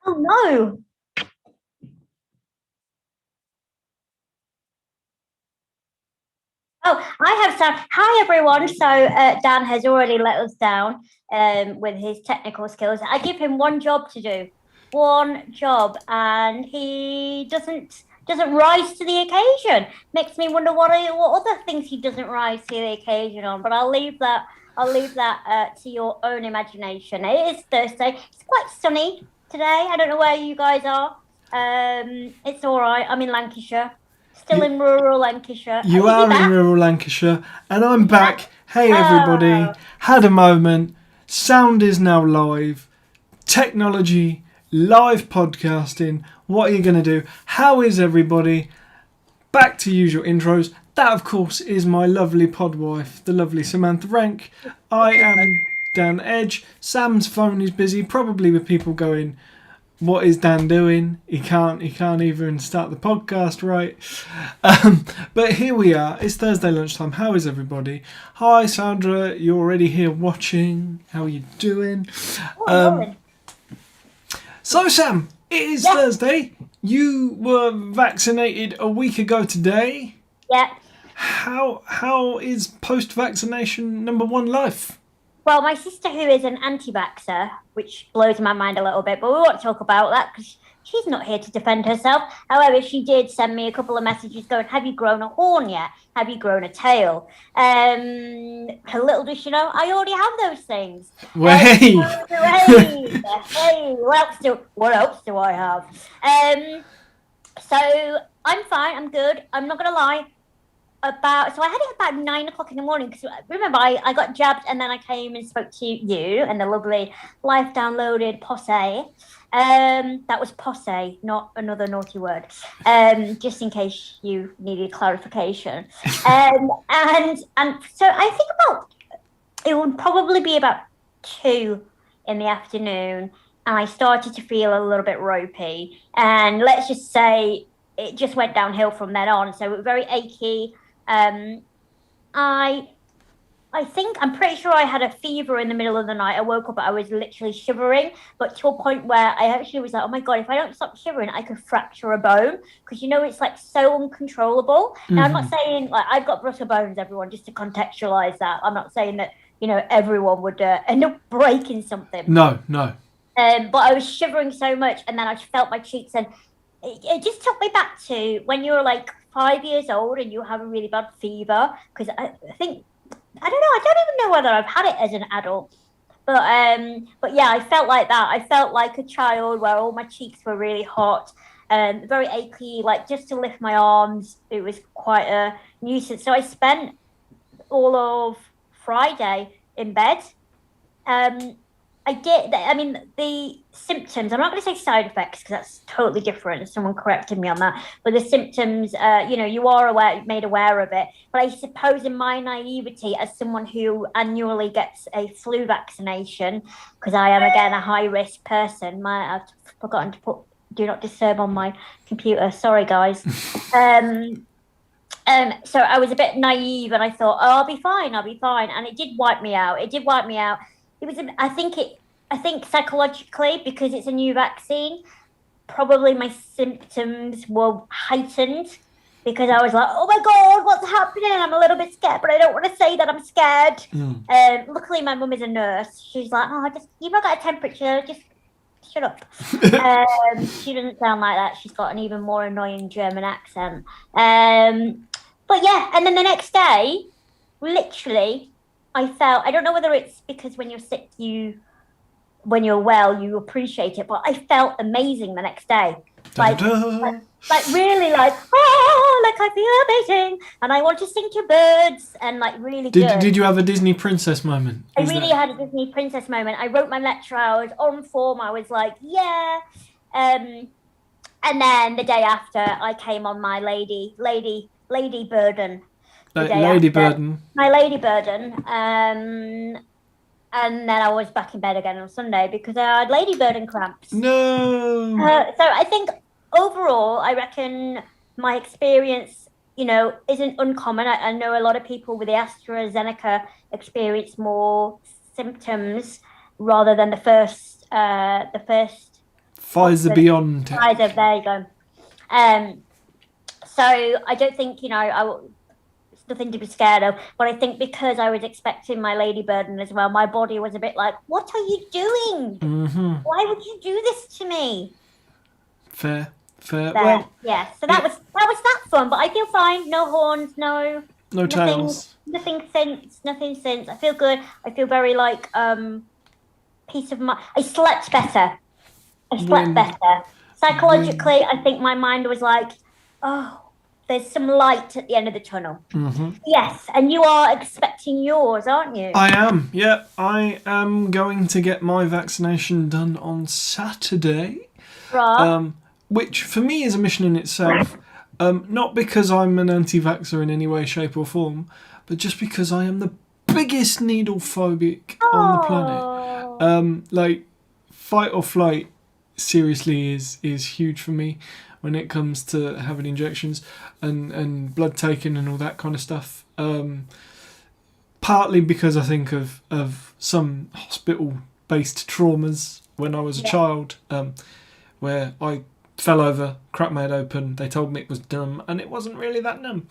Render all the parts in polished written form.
Oh no. Oh, I have some. Hi, everyone. So Dan has already let us down with his technical skills. I give him one job to do, one job, and he doesn't rise to the occasion. Makes me wonder what other things he doesn't rise to the occasion on. But I'll leave that. I'll leave that to your own imagination. It is Thursday. It's quite sunny today. I don't know where you guys are. It's all right. I'm in Lancashire. Still You, in rural Lancashire. you Is he are in back? rural Lancashire, and I'm Is he back? back. Hey, everybody. Oh, Had a moment. Sound is now live. Technology, live podcasting. What are you going to do? How is everybody? Back to usual intros. That, of course, is my lovely pod wife, the lovely Samantha Rank. I am Dan Edge. Sam's phone is busy, probably with people going, what is Dan doing? He can't even start the podcast right. But here we are. It's Thursday lunchtime. How is everybody? Hi Sandra, you're already here watching. How are you doing? Lauren. So Sam, it is Yeah. Thursday. You were vaccinated a week ago today. Yeah. How is post-vaccination number one life? Well, my sister, who is an anti-vaxxer, which blows my mind a little bit, but we won't talk about that because she's not here to defend herself. However, she did send me a couple of messages going, "Have you grown a horn yet? Have you grown a tail?" Little does she know, I already have those things. Hey. Hey, what else do I have? So I'm fine. I'm good. I'm not gonna lie. So I had it about 9 o'clock in the morning because remember I got jabbed and then I came and spoke to you and the lovely Life Downloaded posse. That was posse, not another naughty word. Just in case you needed clarification. And so I think it would probably be about 2 in the afternoon, and I started to feel a little bit ropey. And let's just say it just went downhill from then on. So it was very achy. I think I'm pretty sure I had a fever in the middle of the night. I woke up, I was literally shivering, but to a point where I actually was like, oh my God, if I don't stop shivering, I could fracture a bone because it's like so uncontrollable. Now, I'm not saying like I've got brittle bones, everyone, just to contextualize that. I'm not saying that, everyone would end up breaking something. No. But I was shivering so much, and then I felt my cheeks, and it just took me back to when you were like 5 years old and you have a really bad fever. Because I think I don't know. I don't even know whether I've had it as an adult, but yeah, I felt like that. I felt like a child where all my cheeks were really hot, very achy. Like just to lift my arms, it was quite a nuisance. So I spent all of Friday in bed. I did. I mean, the symptoms. I'm not going to say side effects because that's totally different. Someone corrected me on that. But the symptoms, you are made aware of it. But I suppose in my naivety, as someone who annually gets a flu vaccination, because I am again a high risk person, I've forgotten to put "do not disturb" on my computer. Sorry, guys. So I was a bit naive, and I thought, "Oh, I'll be fine. And it did wipe me out. It was, I think psychologically, because it's a new vaccine, probably my symptoms were heightened because I was like, oh my God, what's happening? I'm a little bit scared, but I don't want to say that I'm scared. Luckily, my mum is a nurse. She's like, you've not got a temperature, just shut up. She doesn't sound like that. She's got an even more annoying German accent. But yeah, and then the next day, literally, I don't know whether it's because when you're sick, when you're well, you appreciate it, but I felt amazing the next day. Like really like I feel amazing and I want to sing to birds and like really good. Did you have a Disney princess moment? I really had a Disney princess moment. I wrote my lecture, I was on form, I was like, yeah. And then the day after I came on my lady burden. Lady burden. My lady burden. And then I was back in bed again on Sunday because I had lady burden cramps. No. So I think overall, I reckon my experience, isn't uncommon. I know a lot of people with the AstraZeneca experience more symptoms rather than the first Pfizer-BioNTech. Pfizer, there you go. So I don't think, it's nothing to be scared of. But I think because I was expecting my lady burden as well, my body was a bit like, what are you doing? Mm-hmm. Why would you do this to me? Fair. There. Well, yeah. So that was that fun. But I feel fine. No horns. No tails. Nothing since. I feel good. I feel very like peace of mind. I slept better. Psychologically, I think my mind was like, oh, there's some light at the end of the tunnel. Mm-hmm. Yes, and you are expecting yours, aren't you? I am. Yeah, I am going to get my vaccination done on Saturday. Right. Which for me is a mission in itself. Not because I'm an anti-vaxxer in any way, shape or form, but just because I am the biggest needle phobic on the planet. Like, fight or flight seriously is huge for me when it comes to having injections and blood taken and all that kind of stuff. Partly because I think of some hospital-based traumas when I was a child, where I fell over, cracked my head open. They told me it was numb, and it wasn't really that numb.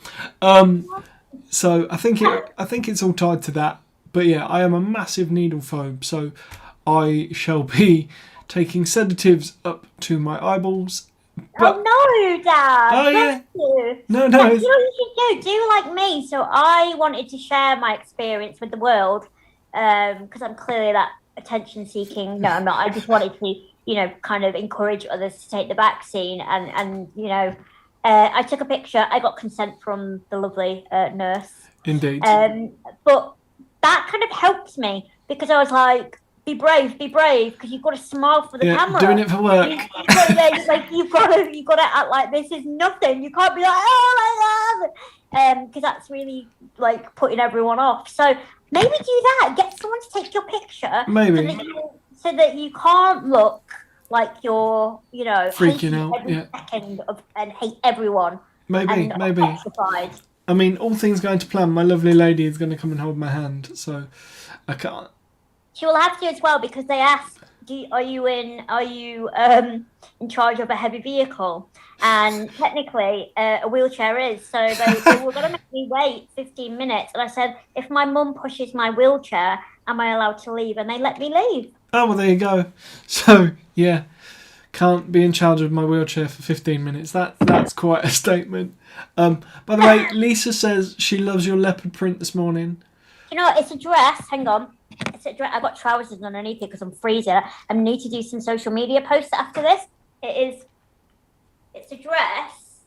So I think it's all tied to that. But yeah, I am a massive needle phobe, so I shall be taking sedatives up to my eyeballs. But, oh no, Dad! Oh yeah. You. No. You know what you should do? Do like me. So I wanted to share my experience with the world, because I'm clearly that attention-seeking. No, I'm not. I just wanted to, kind of encourage others to take the vaccine, and I took a picture. I got consent from the lovely nurse. Indeed. But that kind of helped me because I was like, be brave, because you've got to smile for the camera. Doing it for work. You've got to act like this is nothing. You can't be like, oh my god, because that's really like putting everyone off. So maybe do that. Get someone to take your picture. Maybe. So that you can't look like you're, freaking out. Every second and hate everyone. Maybe. Petrified. I mean, all things going to plan. My lovely lady is going to come and hold my hand, so I can't. She will have to as well because they ask, are you in charge of a heavy vehicle? And technically, a wheelchair is. So they were going to make me wait 15 minutes. And I said, if my mum pushes my wheelchair, am I allowed to leave? And they let me leave. Oh, well, there you go. So, yeah, can't be in charge of my wheelchair for 15 minutes. That's quite a statement. By the way, Lisa says she loves your leopard print this morning. You know, it's a dress. Hang on. It's a dress. I got trousers underneath it because I'm freezing. I need to do some social media posts after this. It's a dress.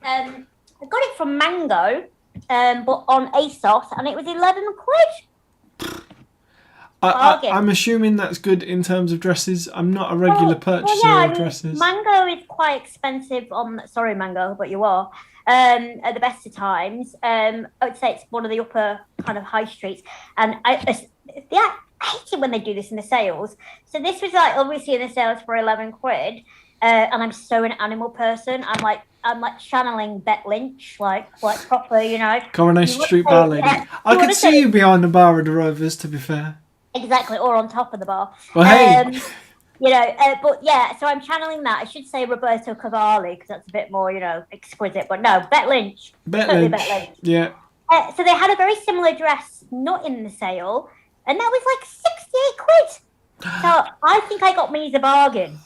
I got it from Mango, but on ASOS, and it was 11 quid. I'm assuming that's good in terms of dresses. I'm not a regular purchaser of dresses. Mango is quite expensive. Sorry, Mango, but you are. At the best of times, I would say it's one of the upper kind of high streets, and I hate it when they do this in the sales. So this was like obviously in the sales for 11 quid, and I'm so an animal person. I'm like channeling Bet Lynch, like proper, Coronation Street bar lady. I could see you behind the bar of the Rovers, to be fair. Exactly, or on top of the bar. Well, hey. But yeah, so I'm channeling that. I should say Roberto Cavalli because that's a bit more, exquisite. But no, Bet Lynch. Bet Lynch. Yeah. So they had a very similar dress, not in the sale, and that was like 68 quid. So I think I got me as a bargain.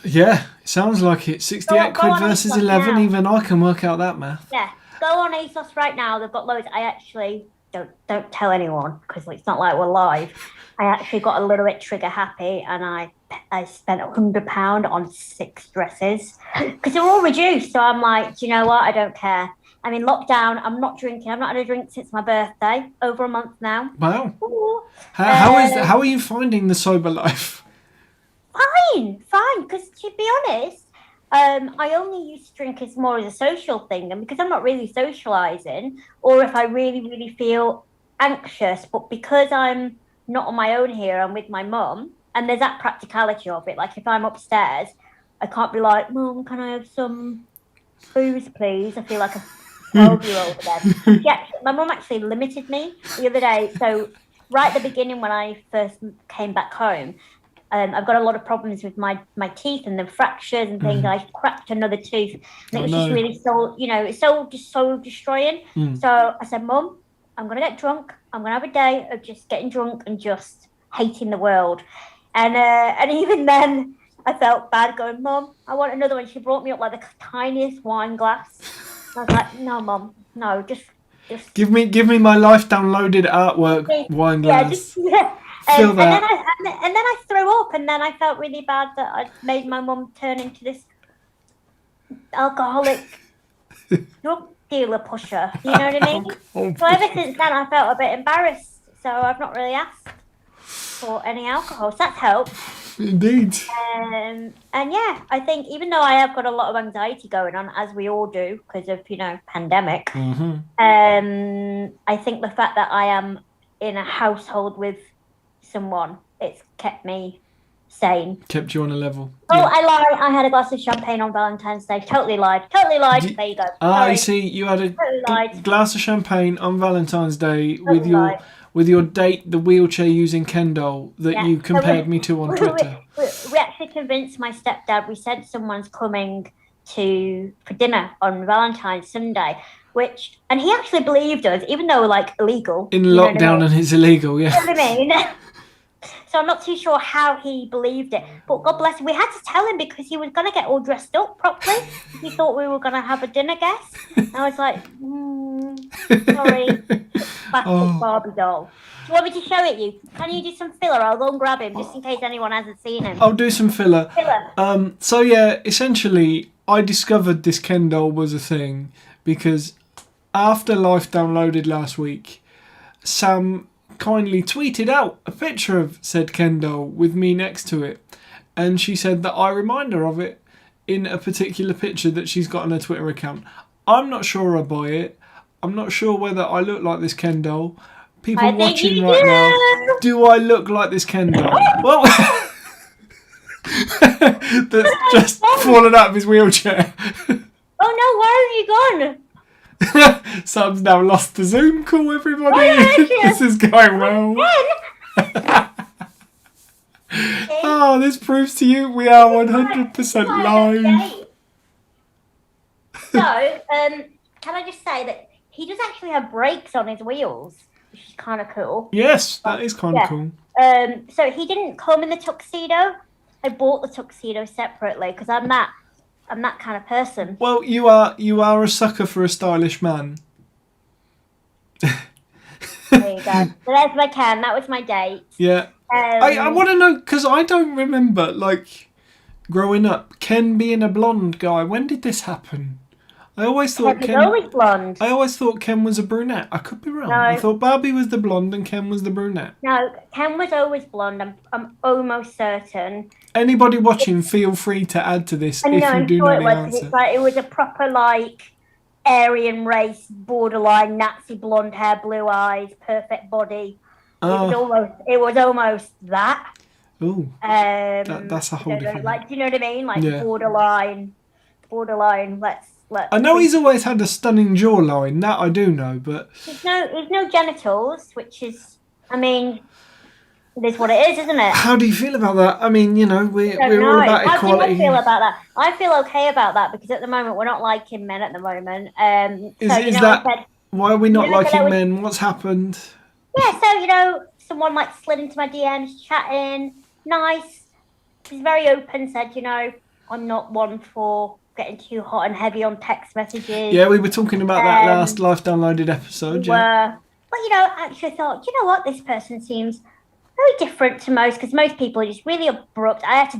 Yeah, it sounds like it. 68 quid versus 11. Now. Even I can work out that math. Yeah, go on ASOS right now. They've got loads. I actually don't tell anyone because it's not like we're live. I actually got a little bit trigger happy, and I spent £100 on 6 dresses because they're all reduced. So I'm like, do you know what? I don't care. I'm in lockdown. I'm not drinking. I've not had a drink since my birthday. Over a month now. Wow. How are you finding the sober life? Fine. Because to be honest, I only used to drink as more as a social thing, and because I'm not really socialising, or if I really, really feel anxious, but because I'm not on my own here, I'm with my mum, and there's that practicality of it. Like if I'm upstairs, I can't be like, Mum, can I have some booze, please? I feel like a 12-year-old again. My mum actually limited me the other day. So right at the beginning when I first came back home, I've got a lot of problems with my teeth and the fractures and things. I cracked another tooth, and it was just really it's soul destroying. So I said, Mum, I'm gonna get drunk. I'm gonna have a day of just getting drunk and just hating the world. And even then, I felt bad going, Mum, I want another one. She brought me up like the tiniest wine glass. I was like, no, Mum, no, just give me my life downloaded artwork wine glass. And then I threw up, and then I felt really bad that I'd made my mum turn into this alcoholic drug dealer pusher. You know what I mean? So ever since then, I felt a bit embarrassed. So I've not really asked for any alcohol. So that's helped. Indeed. And yeah, I think even though I have got a lot of anxiety going on, as we all do because of pandemic, I think the fact that I am in a household with someone, it's kept me sane. Kept you on a level. Oh, yeah. I lied. I had a glass of champagne on Valentine's Day. Totally lied. There you go. I see. You had a glass of champagne on Valentine's Day with your date, the wheelchair using Ken doll that you compared me to on Twitter. We actually convinced my stepdad. We said someone's coming for dinner on Valentine's Sunday. And he actually believed us, even though illegal. In lockdown and it's illegal, yeah. You know what I mean? So I'm not too sure how he believed it. But God bless him. We had to tell him because he was going to get all dressed up properly. He thought we were going to have a dinner guest. And I was like, sorry. Plastic Barbie doll. Do you want me to show it you? Can you do some filler? I'll go and grab him just in case anyone hasn't seen him. I'll do some filler. So yeah, essentially, I discovered this Ken doll was a thing because after Life Downloaded last week, Sam kindly tweeted out a picture of said Ken doll with me next to it, and she said that I remind her of it in a particular picture that she's got on her Twitter account. I'm not sure I buy it. I'm not sure whether I look like this Ken doll. People watching right now, do I look like this Ken doll? Well, that's just fallen out of his wheelchair. Oh no, where have you gone? Sam's now lost the Zoom call, everybody. This is going well. This proves to you we are 100% live. So, can I just say that he does actually have brakes on his wheels, which is kind of cool. Yes, that is kind of cool. So he didn't come in the tuxedo. I bought the tuxedo separately because I'm that kind of person. Well, you are a sucker for a stylish man. There you go. So there's my Ken. That was my date. Yeah. I want to know because I don't remember growing up Ken being a blonde guy. When did this happen? I always thought Ken was always blonde. I always thought Ken was a brunette. I could be wrong. No. I thought Barbie was the blonde and Ken was the brunette. No, Ken was always blonde. I'm almost certain. Anybody watching, feel free to add to this if you do know the answer. It was a proper Aryan race, borderline Nazi blonde hair, blue eyes, perfect body. It was almost that. Ooh. That's a whole different. Do you know what I mean? Borderline. I know he's always had a stunning jawline. That I do know, but he's no genitals, which is, it is what it is, isn't it? How do you feel about that? We're all about equality. How do I feel about that? I feel okay about that because at the moment we're not liking men at the moment. Why are we not liking men? What's happened? Yeah, so someone slid into my DMs, chatting, nice. He's very open. Said, I'm not one for getting too hot and heavy on text messages. Yeah, we were talking about that last Life Downloaded episode. But I actually thought, what, this person seems very different to most, because most people are just really abrupt. I had to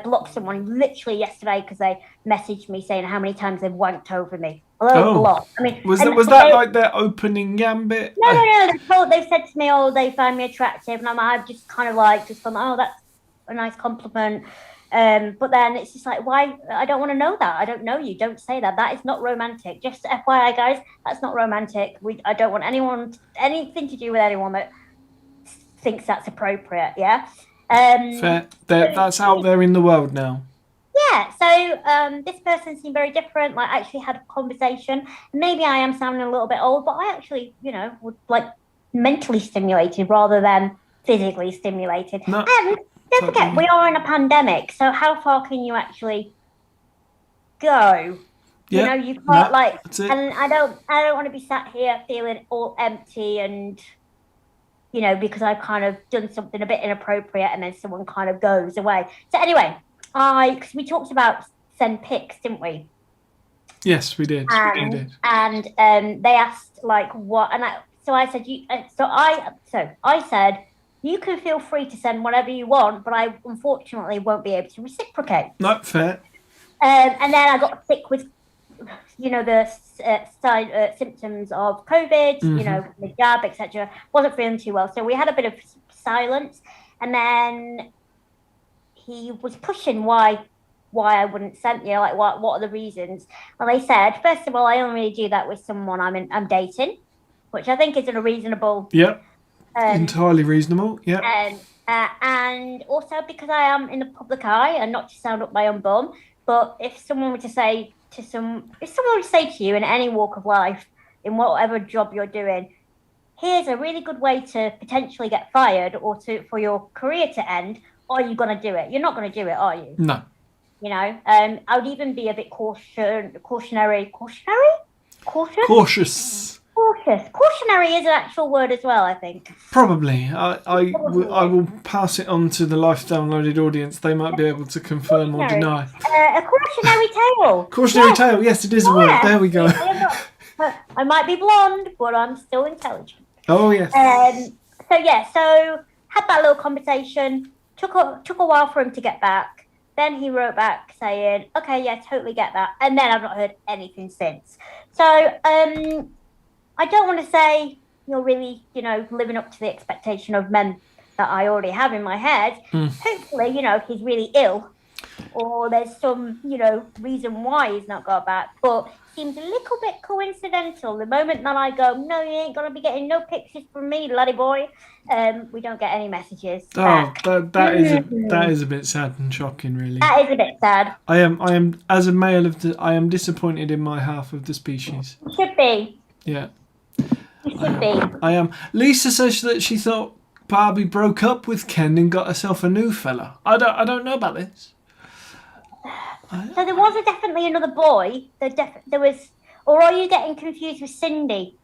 block someone literally yesterday because they messaged me saying how many times they've wanked over me. Block. Was that their opening gambit? No. They said to me, they find me attractive, and I've just kind of gone, that's a nice compliment. But then it's just why? I don't want to know that. I don't know you. Don't say that. That is not romantic. Just FYI, guys, that's not romantic. I don't want anything to do with anyone that thinks that's appropriate. Yeah. Fair. That's out there in the world now. Yeah. So this person seemed very different. I actually had a conversation. Maybe I am sounding a little bit old, but I actually, would mentally stimulated rather than physically stimulated. No. And don't forget, we are in a pandemic, so how far can you actually go? Yeah, You know, you can't that's it. and I don't want to be sat here feeling all empty and because I've kind of done something a bit inappropriate and then someone kind of goes away. So anyway, because we talked about send pics, didn't we? Yes, we did. And they asked like what, and I said I said you can feel free to send whatever you want, but I unfortunately won't be able to reciprocate. Not fair. And then I got sick with the symptoms of COVID, the jab, etc. Wasn't feeling too well, so we had a bit of silence, and then he was pushing why I wouldn't send like what are the reasons? And I said, first of all, I only do that with someone I'm dating, which I think is a reasonable. Yep. Entirely reasonable. Yeah. And also because I am in the public eye, and not to sound up my own bum, but if someone were to say to you in any walk of life, in whatever job you're doing, here's a really good way to potentially get fired or for your career to end, are you going to do it? You're not going to do it, are you? No. I would even be a bit cautious. Cautionary is an actual word as well, I think. Probably. I will pass it on to the Life Downloaded audience. They might be able to confirm or deny. A cautionary tale. Cautionary tale. Yes, it is a word. There we go. I might be blonde, but I'm still intelligent. Oh yes. So had that little conversation. Took a while for him to get back. Then he wrote back saying, "Okay, yeah, totally get that." And then I've not heard anything since. So I don't want to say you're really, living up to the expectation of men that I already have in my head. Hopefully, he's really ill, or there's some, reason why he's not got back. But seems a little bit coincidental. The moment that I go, no, you ain't gonna be getting no pictures from me, laddie boy. We don't get any messages. Back. that is a bit sad and shocking, really. That is a bit sad. I am as a male I am disappointed in my half of the species. You should be. Yeah. You should be. I am. Lisa says that she thought Barbie broke up with Ken and got herself a new fella. I don't know about this. So there was definitely another boy. There was, or are you getting confused with Cindy?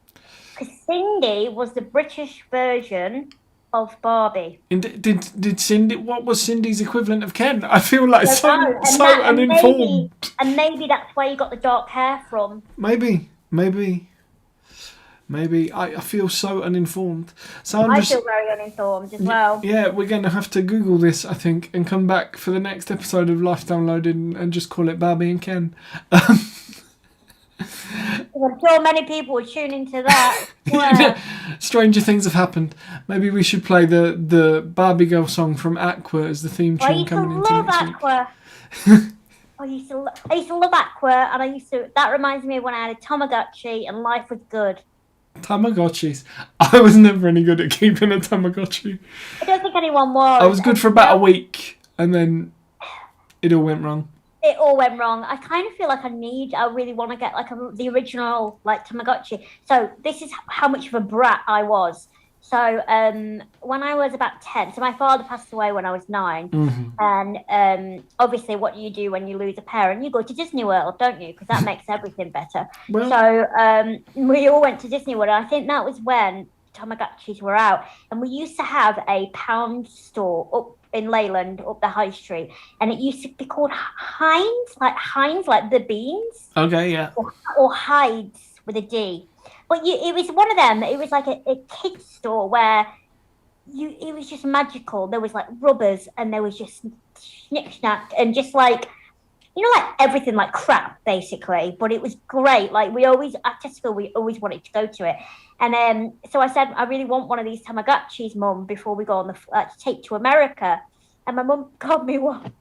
Because Cindy was the British version of Barbie. And did Cindy? What was Cindy's equivalent of Ken? I feel like so uninformed. Maybe that's where you got the dark hair from. Maybe. I feel so uninformed. So I feel very uninformed as well. Yeah, we're going to have to Google this, I think, and come back for the next episode of Life Downloaded and just call it Barbie and Ken. I'm sure many people would tune into that. Yeah. Stranger things have happened. Maybe we should play the Barbie Girl song from Aqua as the theme tune coming into next week. I used to love Aqua, and that reminds me of when I had a Tamagotchi and life was good. Tamagotchis. I was never any good at keeping a Tamagotchi. I don't think anyone was. I was good for about a week, and then it all went wrong. It all went wrong. I kind of feel like I really want to get like the original like Tamagotchi. So this is how much of a brat I was. So when I was about 10, so my father passed away when I was 9. Mm-hmm. And obviously what you do when you lose a parent, you go to Disney World, don't you? Because that makes everything better. Well, so we all went to Disney World. And I think that was when Tamagotchis were out. And we used to have a pound store up in Leyland, up the high street. And it used to be called Heinz, like the beans. Okay, yeah. Or Hides with a D. But it was one of them. It was like a kid's store where it was just magical. There was like rubbers and there was just schnick-schnack and just like, like everything like crap, basically. But it was great. Like at Tesco, we always wanted to go to it. And so I said, I really want one of these Tamagotchis, Mum, before we go on to take to America. And my mum got me one.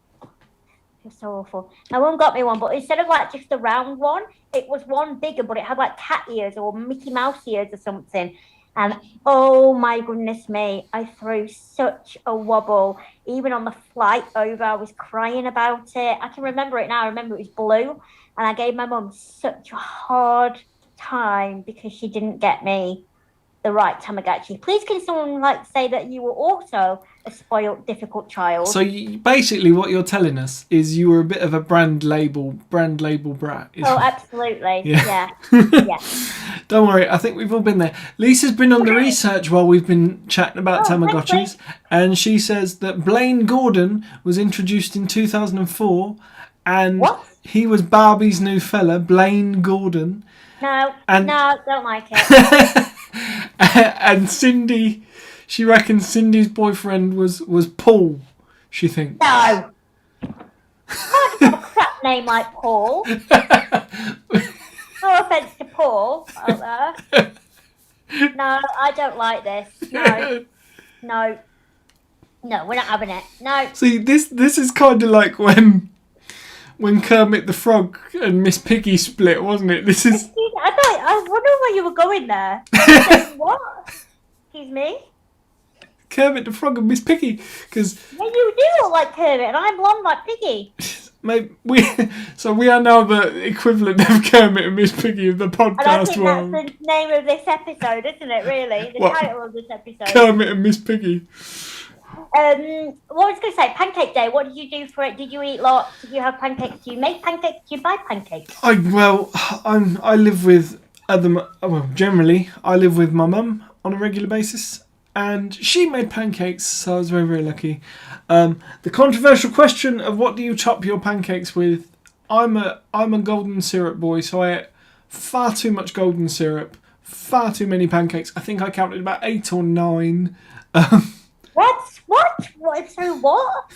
It's so awful. My mum got me one, but instead of like just a round one, it was one bigger, but it had like cat ears or Mickey Mouse ears or something. And oh my goodness me, I threw such a wobble. Even on the flight over, I was crying about it. I can remember it now. I remember it was blue. And I gave my mum such a hard time because she didn't get me the right Tamagotchi. Please can someone like say that you were also a spoiled, difficult child? So basically, what you're telling us is you were a bit of a brand label brat. Oh, absolutely. Yeah. Yeah. Don't worry, I think we've all been there. Lisa's been on the research while we've been chatting about Tamagotchis, and she says that Blaine Gordon was introduced in 2004, and What? he was Barbie's new fella, Blaine Gordon. No, And- no, don't like it. And Cindy, she reckons Cindy's boyfriend was Paul, she thinks. No. I've got a crap name like Paul. No offence to Paul out there. No, I don't like this. No, we're not having it. No. See, this is kind of like when Kermit the Frog and Miss Piggy split, wasn't it? This is. I wonder where you were going there. What? Excuse me? Kermit the Frog and Miss Piggy, because Yeah, you do look like Kermit, and I'm blonde like Piggy. maybe we are now the equivalent of Kermit and Miss Piggy of the And I podcast think world. that's the name of this episode, isn't it? Really, the What? title of this episode. Kermit and Miss Piggy. What was I going to say? Pancake Day. What did you do for it? Did you eat lots? Did you have pancakes? Do you make pancakes? Do you buy pancakes? I live with generally I live with my mum on a regular basis, and she made pancakes, so I was very, very lucky. The controversial question of what do you top your pancakes with? I'm a golden syrup boy, so I ate far too much golden syrup, far too many pancakes. I think I counted about 8 or 9. What? So what?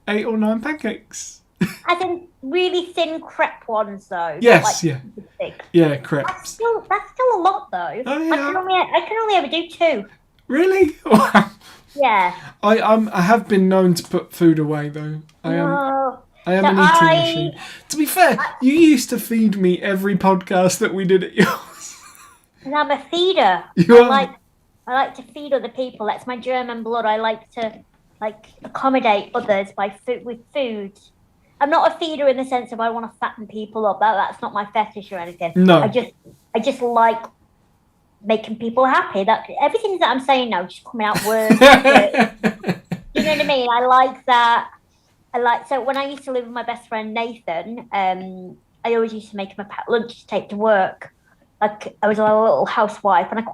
8 or 9 pancakes. As in really thin crepe ones, though. Yes, not yeah. thick. Yeah, That's crepes. still a lot, though. Oh, yeah. I can only ever do 2. Really? Yeah. I have been known to put food away though. I am an eating machine. To be fair, you used to feed me every podcast that we did at yours. And I'm a feeder. You are. I like to feed other people. That's my German blood. I like to accommodate others with food. I'm not a feeder in the sense of I want to fatten people up. That's not my fetish or anything. No. I just like making people happy. That everything that I'm saying now just coming out words. You know what I mean? I like that. So when I used to live with my best friend Nathan, I always used to make him a packed lunch to take to work. Like I was a little housewife, and I'm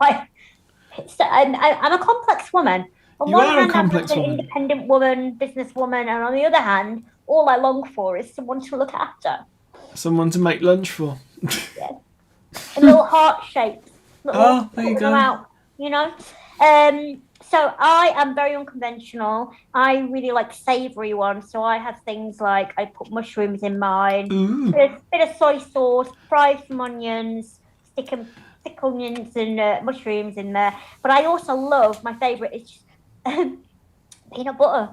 a complex woman. On You one are a hand, complex I'm an woman. independent woman, businesswoman, and on the other hand, all I long for is someone to look after. Someone to make lunch for. And little heart shapes. Oh, there you go. Out, you know? So I am very unconventional. I really like savoury ones. So I have things like I put mushrooms in mine, Ooh. bit of soy sauce, fry some onions, stick onions and mushrooms in there. But I also love, my favourite is just peanut butter.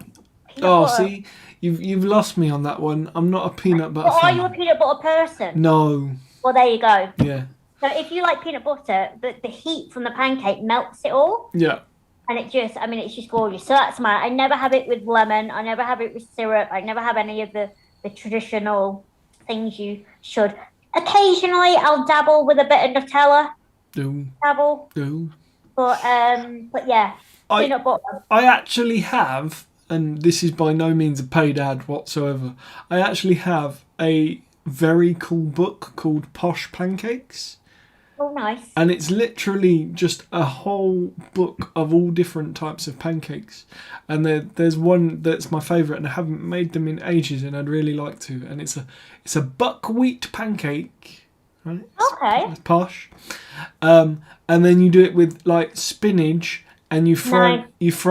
See, you've lost me on that one. I'm not a peanut butter But fan. are you a peanut butter person? No. Well, there you go. Yeah. So if you like peanut butter, the heat from the pancake melts it all. Yeah. And it's just gorgeous. So that's mine. I never have it with lemon. I never have it with syrup. I never have any of the traditional things you should. Occasionally, I'll dabble with a bit of Nutella. Do. But yeah, peanut butter. I actually have, and this is by no means a paid ad whatsoever, I actually have a very cool book called Posh Pancakes. Oh, nice. And it's literally just a whole book of all different types of pancakes. And there's one that's my favourite, and I haven't made them in ages, and I'd really like to. And it's a buckwheat pancake, right? Okay. It's posh. And then you do it with like spinach, and you fry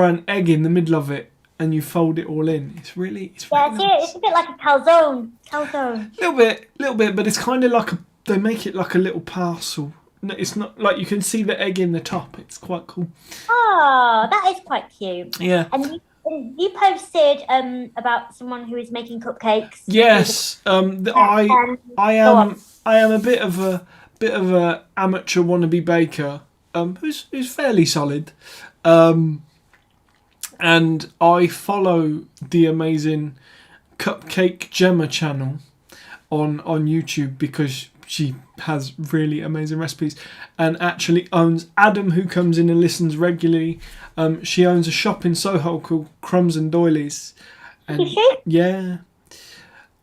an egg in the middle of it, and you fold it all in. It's really nice. It's a bit like a calzone. Little bit, but it's kind of like they make it like a little parcel. No, it's not like you can see the egg in the top. It's quite cool. Oh, that is quite cute. Yeah. And you posted about someone who is making cupcakes. Yes. I am a bit of a amateur wannabe baker. Who's fairly solid. And I follow the amazing Cupcake Gemma channel on YouTube because she has really amazing recipes, and actually owns Adam, who comes in and listens regularly. She owns a shop in Soho called Crumbs and Doilies. And, Is she? yeah.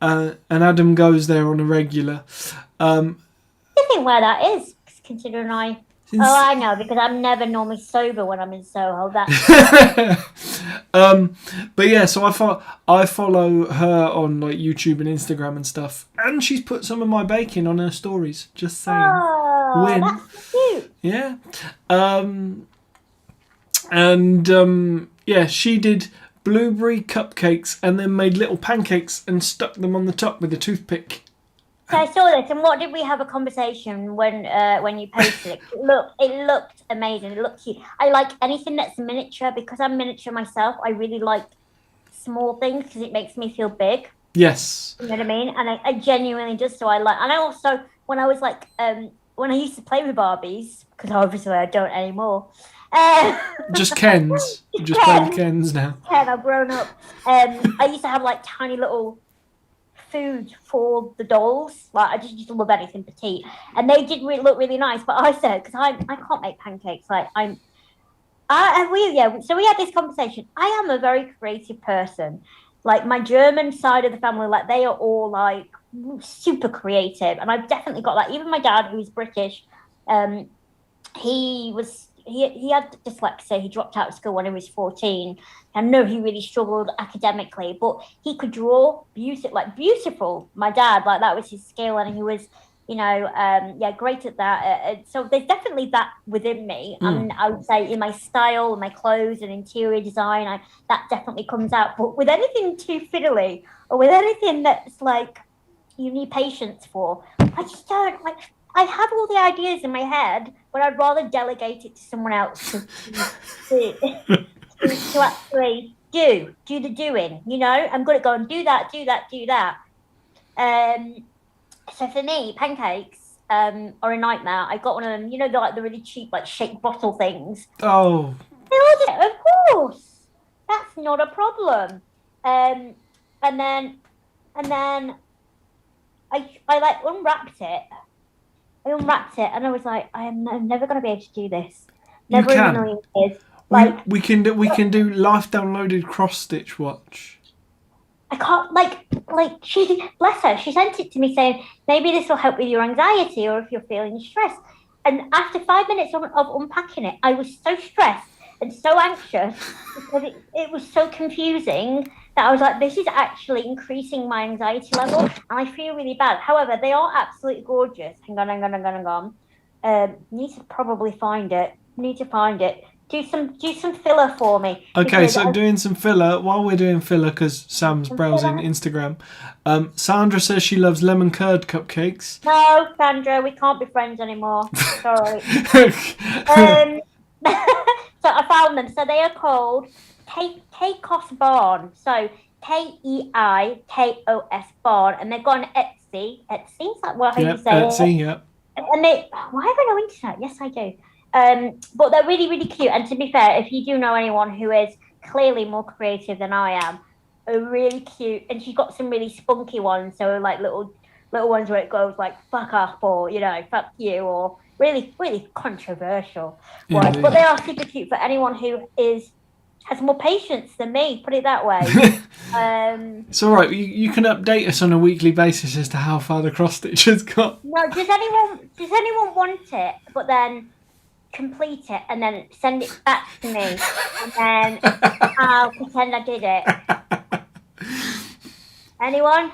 And Adam goes there on a regular. I think where that is, considering I know, because I'm never normally sober when I'm in Soho. But yeah, so I follow her on like YouTube and Instagram and stuff, and she's put some of my baking on her stories. Just saying. Oh, that's cute. Yeah. Yeah, she did blueberry cupcakes and then made little pancakes and stuck them on the top with a toothpick. So I saw this, and what did we have a conversation when you posted it? It looked amazing. It looked cute. I like anything that's miniature because I'm miniature myself. I really like small things because it makes me feel big. Yes. You know what I mean? And I genuinely just and I also when I was like when I used to play with Barbies, because obviously I don't anymore. Just Kens. You just play with Kens now. Ken, I've grown up. I used to have like tiny little food for the dolls. Like I just used to love anything petite, and they did look really nice. But I said, because I can't make pancakes. Like So we had this conversation. I am a very creative person. Like my German side of the family, like they are all like super creative, and I've definitely got that. Even my dad, who's British, he had dyslexia. He dropped out of school when he was 14. I know he really struggled academically, but he could draw beautiful. My dad, like that was his skill, and he was, great at that. So there's definitely that within me, and I would say in my style, my clothes, and interior design, that definitely comes out. But with anything too fiddly, or with anything that's like you need patience for, I just don't like. I have all the ideas in my head, but I'd rather delegate it to someone else to actually do the doing. You know, I'm good at going do that. So for me, pancakes are a nightmare. I got one of them. You know, the really cheap like shake bottle things. Oh. Of course, that's not a problem. And then I like unwrapped it. And I was like, I'm never going to be able to do this. Never in a million years. Like we can do Life Downloaded cross stitch watch. I can't she bless her. She sent it to me saying maybe this will help with your anxiety or if you're feeling stressed. And after 5 minutes of unpacking it, I was so stressed and so anxious because it was so confusing that I was like, this is actually increasing my anxiety level, and I feel really bad. However, they are absolutely gorgeous. Hang on. Need to probably find it. Do some filler for me. Okay, so doing some filler while we're doing filler because Sam's browsing Instagram. Sandra says she loves lemon curd cupcakes. No, Sandra, we can't be friends anymore. Sorry. So I found them. So they are called Keikos Barn. So Keikos Barn, and they've got an Etsy. Etsy, is that how you say Etsy, it? Yeah. And why have I no internet? Yes, I do. But they're really, really cute. And to be fair, if you do know anyone who is clearly more creative than I am, are really cute. And she's got some really spunky ones. So like little ones where it goes like fuck up or, fuck you, or really, really controversial ones. But they are super cute for anyone who has more patience than me, put it that way. It's all right. You can update us on a weekly basis as to how far the cross stitch has got. No, does anyone want it? But then complete it and then send it back to me, and then I'll pretend I did it. Anyone?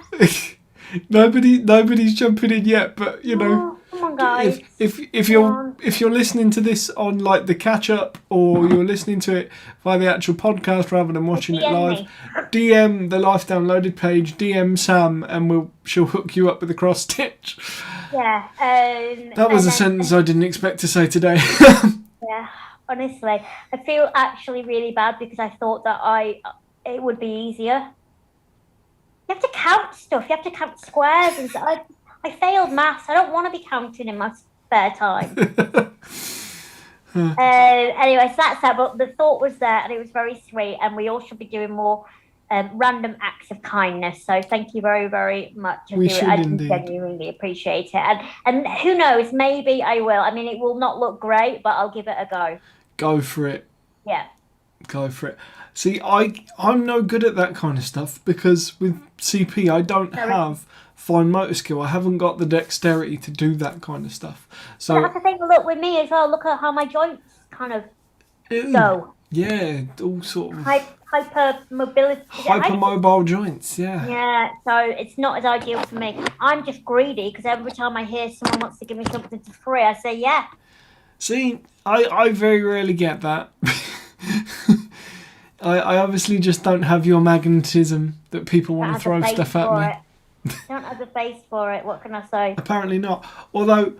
Nobody's jumping in yet, but come on, guys. If you're listening to this on like the catch up, or you're listening to it via the actual podcast rather than watching it live, DM the Life Downloaded page, DM Sam, and she'll hook you up with the cross stitch. Yeah. That was a sentence I didn't expect to say today. Yeah, honestly, I feel actually really bad because I thought that it would be easier. You have to count stuff. You have to count squares and stuff. I failed maths. I don't want to be counting in my spare time. Anyway, so that's that. But the thought was there, and it was very sweet. And we all should be doing more random acts of kindness. So thank you very, very much. We should I indeed. genuinely appreciate it. And who knows, maybe I will. I mean, it will not look great, but I'll give it a go. Go for it. Yeah. Go for it. See, I'm no good at that kind of stuff because with CP I don't have fine motor skill. I haven't got the dexterity to do that kind of stuff. So that's the thing. Look with me as well. Look at how my joints kind of go. Yeah, all sort of hypermobile joints. Yeah. Yeah. So it's not as ideal for me. I'm just greedy because every time I hear someone wants to give me something for free, I say yeah. See, I very rarely get that. I obviously just don't have your magnetism that people want to throw stuff at me. Don't have the face for it. What can I say? Apparently not. Although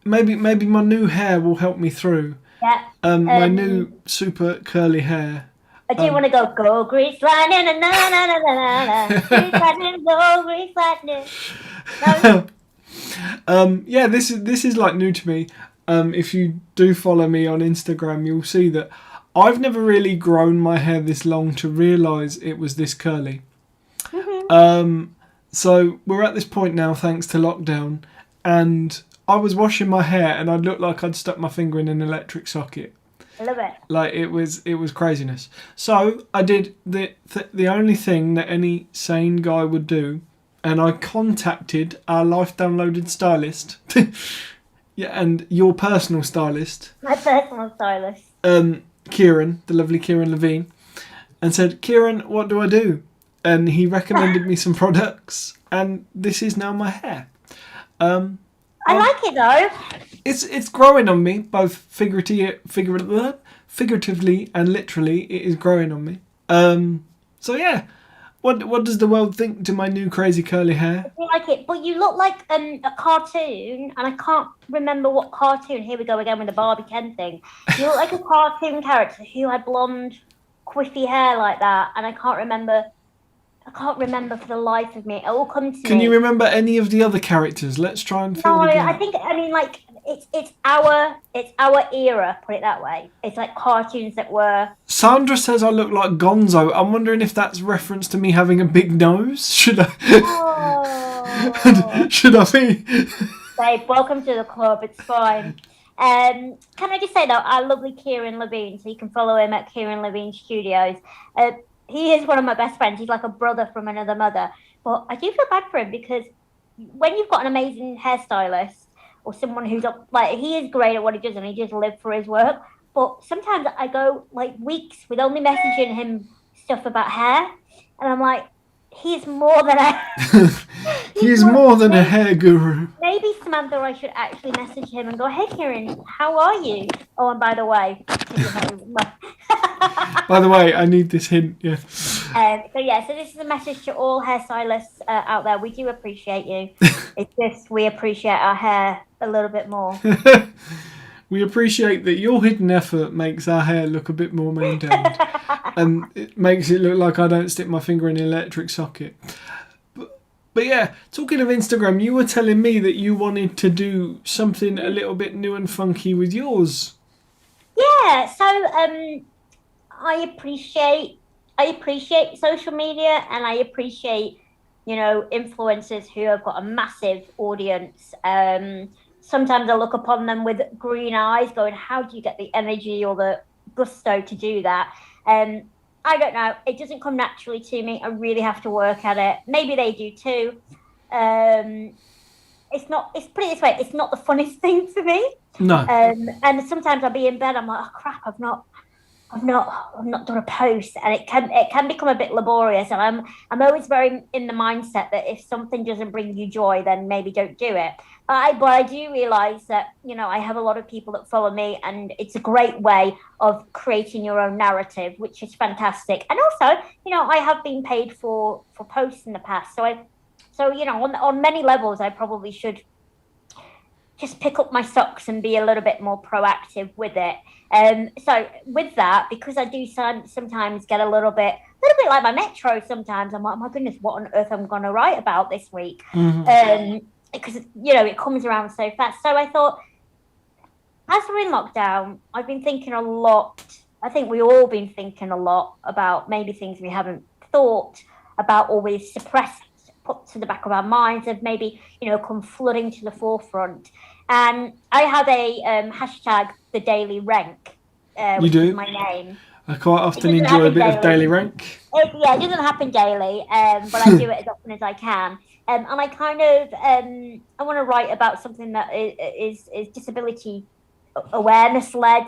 maybe my new hair will help me through. Yeah. My new super curly hair. I do want to go grease lightning, na na na na na na. Grease lightning, go grease lightning. Yeah, this is like new to me. If you do follow me on Instagram, you'll see that I've never really grown my hair this long to realise it was this curly. Mm-hmm. So we're at this point now, thanks to lockdown, and I was washing my hair and I looked like I'd stuck my finger in an electric socket. I love it. Like it was craziness. So I did the only thing that any sane guy would do, and I contacted our Life Downloaded stylist. Yeah, and your personal stylist. My personal stylist. Kieran, the lovely Kieran Levine, and said, Kieran, what do I do? And he recommended me some products, and this is now my hair. I like it though. It's growing on me, both figuratively and literally. It is growing on me. So yeah, what does the world think to my new crazy curly hair? I like it, but you look like a cartoon, and I can't remember what cartoon. Here we go again with the Barbie Ken thing. You look like a cartoon character who had blonde, quiffy hair like that, and I can't remember for the life of me. It all comes to me. Can you remember any of the other characters? Let's try and fill the gap. I mean, like it's our era. Put it that way. It's like cartoons that were. Sandra says I look like Gonzo. I'm wondering if that's reference to me having a big nose. Should I? Oh. Should I be? Babe, welcome to the club. It's fine. Can I just say though, our lovely Kieran Levine. So you can follow him at Kieran Levine Studios. He is one of my best friends. He's like a brother from another mother. But I do feel bad for him because when you've got an amazing hairstylist or someone who's like, he is great at what he does and he just lives for his work. But sometimes I go like weeks with only messaging him stuff about hair. And I'm like, he's more than a he's more than a hair guru. Maybe Samantha, I should actually message him and go, hey Kieran, how are you? Oh, and by the way, I need this hint. Yeah. So this is a message to all hairstylists out there. We do appreciate you. It's just we appreciate our hair a little bit more. We appreciate that your hidden effort makes our hair look a bit more maintained. And it makes it look like I don't stick my finger in an electric socket. But yeah, talking of Instagram, you were telling me that you wanted to do something a little bit new and funky with yours. Yeah, so I appreciate social media, and I appreciate, influencers who have got a massive audience. Sometimes I look upon them with green eyes going, how do you get the energy or the gusto to do that? I don't know. It doesn't come naturally to me. I really have to work at it. Maybe they do too. It's put it this way, it's not the funnest thing for me. No. And sometimes I'll be in bed, I'm like, oh crap, I've not done a post, and it can become a bit laborious. And I'm always very in the mindset that if something doesn't bring you joy, then maybe don't do it. But I do realize that, I have a lot of people that follow me, and it's a great way of creating your own narrative, which is fantastic. And also, I have been paid for posts in the past. So on many levels, I probably should just pick up my socks and be a little bit more proactive with it. So with that, because I do sometimes get a little bit like my Metro sometimes, I'm like, oh my goodness, what on earth I'm going to write about this week? Mm-hmm. Because, it comes around so fast. So I thought, as we're in lockdown, I've been thinking a lot. I think we all been thinking a lot about maybe things we haven't thought about always suppressed, put to the back of our minds, have maybe, come flooding to the forefront. And I have a hashtag, the Daily Rank, You which is do? my name. I quite It often doesn't enjoy a happen bit of daily. daily rank. It doesn't happen daily, but I do it as often as I can. And I kind of I want to write about something that is disability awareness led,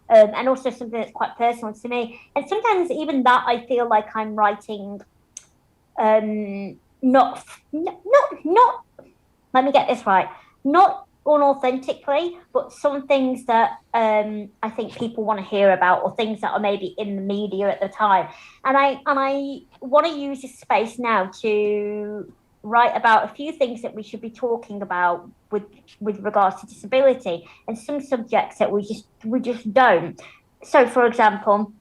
and also something that's quite personal to me. And sometimes even that I feel like I'm writing, not let me get this right, not unauthentically, but some things that I think people want to hear about, or things that are maybe in the media at the time. And I want to use this space now to write about a few things that we should be talking about with regards to disability, and some subjects that we just don't. So, for example,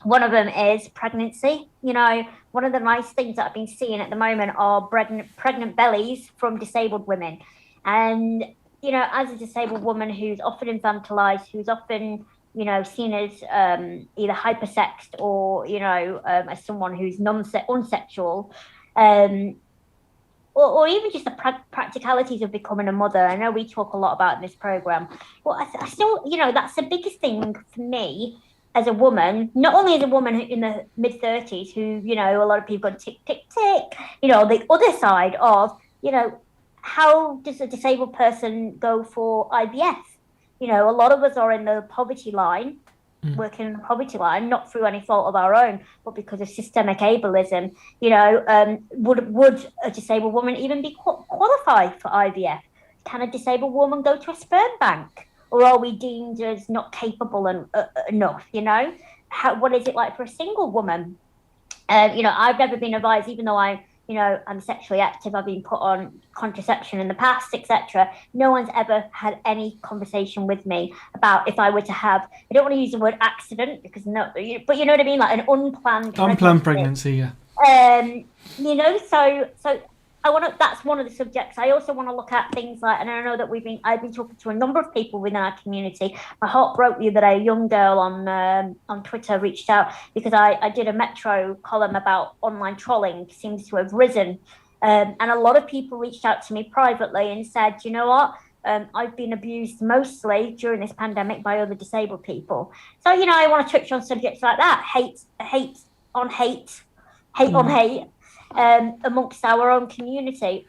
one of them is pregnancy. One of the nice things that I've been seeing at the moment are pregnant bellies from disabled women. And, as a disabled woman who's often infantilized, who's often, seen as either hypersexed or, as someone who's unsexual, um, or even just the practicalities of becoming a mother. I know we talk a lot about in this program, but I still, that's the biggest thing for me as a woman, not only as a woman in the mid-30s who, a lot of people go tick, tick, tick, the other side of, how does a disabled person go for IVF? A lot of us are in the poverty line, working in the poverty line, not through any fault of our own, but because of systemic ableism. Would a disabled woman even be qualified for IVF? Can a disabled woman go to a sperm bank? Or are we deemed as not capable enough? What is it like for a single woman? I've never been advised, even though I'm sexually active, I've been put on contraception in the past, etc. No one's ever had any conversation with me about if I were to have, I don't want to use the word accident because but you know what I mean, like an Unplanned pregnancy, yeah. So that's one of the subjects. I also want to look at things like, and I know that I've been talking to a number of people within our community. My heart broke the other day. A young girl on Twitter reached out because I did a Metro column about online trolling seems to have risen. And a lot of people reached out to me privately and said, you know what? I've been abused mostly during this pandemic by other disabled people. So, I want to touch on subjects like that. Hate on hate amongst our own community.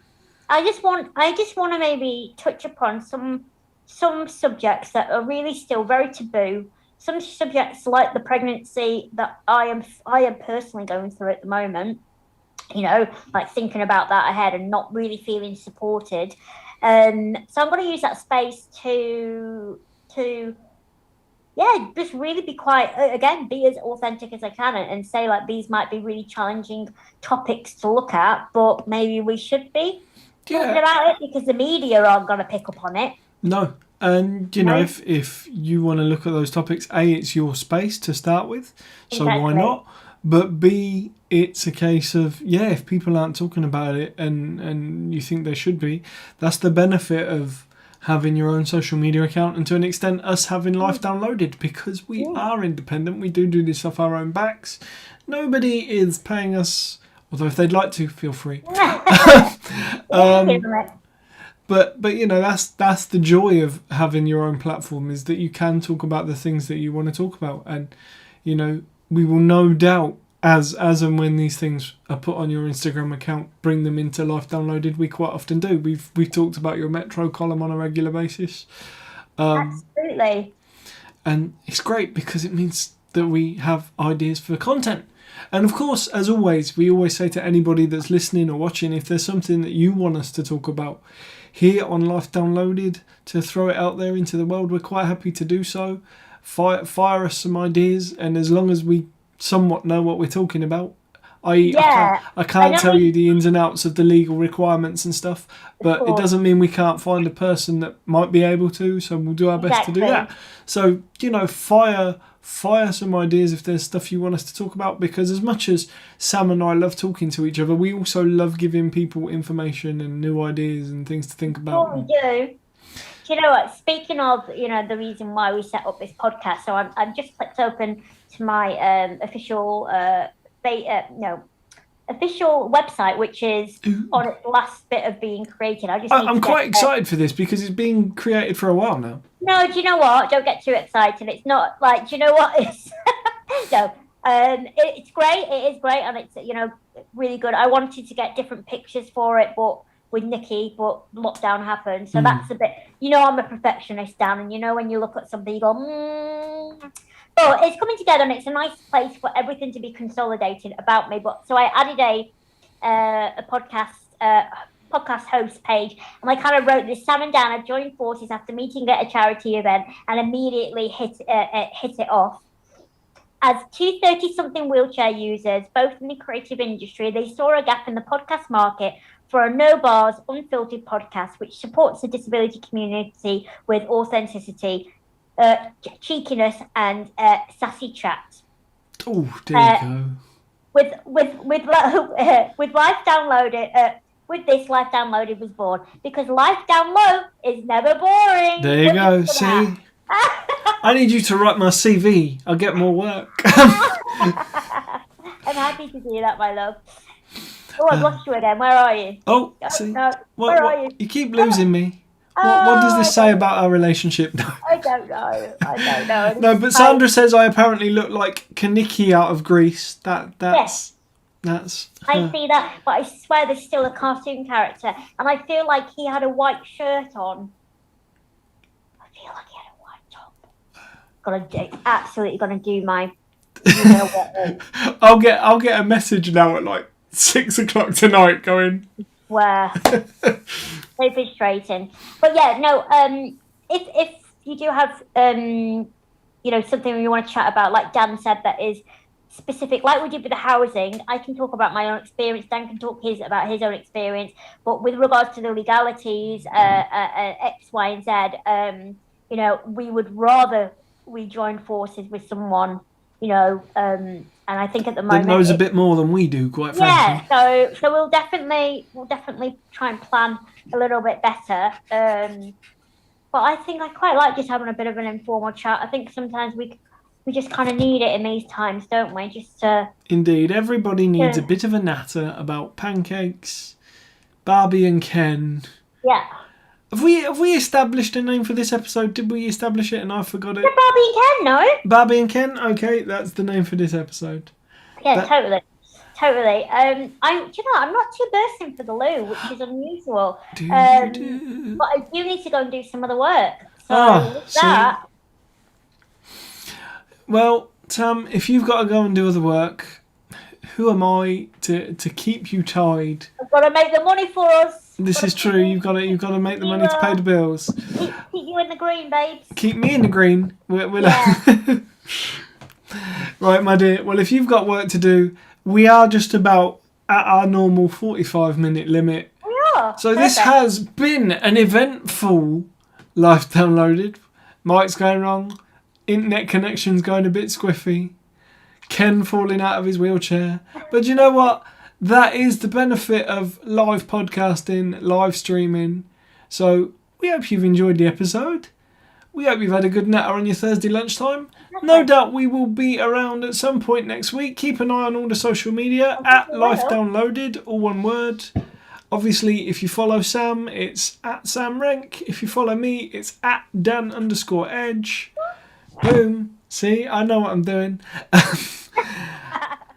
I just want to maybe touch upon some subjects that are really still very taboo. Some subjects like the pregnancy that I am personally going through at the moment. Like thinking about that ahead and not really feeling supported. So I'm going to use that space to just really be quite, again, be as authentic as I can and say, like, these might be really challenging topics to look at, but maybe we should be talking about it because the media aren't going to pick up on it. No. And, if you want to look at those topics, A, it's your space to start with, so why not? But B, it's a case of, if people aren't talking about it and you think they should be, that's the benefit of having your own social media account, and to an extent us having Life Downloaded, because we are independent. We do this off our own backs. Nobody is paying us, although if they'd like to, feel free. But that's the joy of having your own platform, is that you can talk about the things that you want to talk about, and we will no doubt, as and when these things are put on your Instagram account, bring them into Life Downloaded. We quite often do. We've talked about your Metro column on a regular basis. Absolutely. And it's great because it means that we have ideas for content. And of course, as always, we always say to anybody that's listening or watching, if there's something that you want us to talk about here on Life Downloaded, to throw it out there into the world, we're quite happy to do so. Fire us some ideas, and as long as we somewhat know what we're talking about, I can't tell you the ins and outs of the legal requirements and stuff, but it doesn't mean we can't find a person that might be able to, so we'll do our best to do that. So, fire some ideas if there's stuff you want us to talk about, because as much as Sam and I love talking to each other, we also love giving people information and new ideas and things to think about. Oh, we do. Do you know what? Speaking of, the reason why we set up this podcast, so I've just clicked open to my official official website, which is on its last bit of being created. I'm quite excited for this because it's been created for a while now. No, do you know what? Don't get too excited. It's not like, do you know what? No, it's great. It is great, and it's really good. I wanted to get different pictures for it, but with Nikki, but lockdown happened, so that's a bit. I'm a perfectionist, Dan, and when you look at something, you go, But it's coming together, and it's a nice place for everything to be consolidated about me. But so I added a podcast host page, and I kind of wrote this. Sam and Dan have joined forces after meeting at a charity event and immediately hit it off. As two 30-something wheelchair users, both in the creative industry, they saw a gap in the podcast market for a no-bars, unfiltered podcast which supports the disability community with authenticity, cheekiness, and sassy chat. Oh, there you go. With Life Downloaded. With this, Life Downloaded was born because Life Down Low is never boring. There you go. See, I need you to write my CV. I'll get more work. I'm happy to do that, my love. Oh, I've lost you again. Where are you? Oh, see, where are you? You keep losing me. What does this say about our relationship? No. I don't know. No, but Sandra says I apparently look like Kaniki out of Greece. That's. I see that, but I swear there's still a cartoon character, and I feel like he had a white shirt on. I feel like he had a white top. Absolutely gonna do my. I'll get a message now at like 6 o'clock tonight going. Where so frustrating, but yeah, no. If you do have something you want to chat about, like Dan said, that is specific, like we did with the housing, I can talk about my own experience. Dan can talk about his own experience. But with regards to the legalities, X, Y, and Z, we would rather we join forces with someone, and I think at the moment that knows a bit more than we do, quite frankly. Yeah, so we'll definitely try and plan a little bit better. But I think I quite like just having a bit of an informal chat. I think sometimes we just kind of need it in these times, don't we? Just to... Indeed, everybody needs a bit of a natter about pancakes, Barbie and Ken. Yeah. Have we established a name for this episode? Did we establish it and I forgot it? Yeah, Barbie and Ken, no? Barbie and Ken? Okay, that's the name for this episode. Yeah, totally. I'm not too bursting for the loo, which is unusual. But I do need to go and do some other work. So with that... Well, Tam, if you've got to go and do other work, who am I to keep you tied? I've got to make the money for us. This is true. You've got to make the money to pay the bills. Keep you in the green, babes. Keep me in the green. Right, my dear. Well, if you've got work to do, we are just about at our normal 45-minute limit. We are. So this has been an eventful Life Downloaded. Mike's going wrong. Internet connection's going a bit squiffy. Ken falling out of his wheelchair. But you know what? That is the benefit of live podcasting, live streaming. So we hope you've enjoyed the episode. We hope you've had a good natter on your Thursday lunchtime. No doubt we will be around at some point next week. Keep an eye on all the social media at Life Downloaded, all one word. Obviously, if you follow Sam, it's at Sam Renk. If you follow me, it's at Dan_Edge. Boom. See, I know what I'm doing.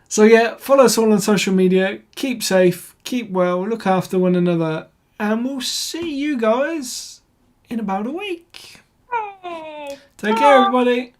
So yeah, follow us all on social media. Keep safe, keep well, look after one another. And we'll see you guys in about a week. Hey, Take care, everybody.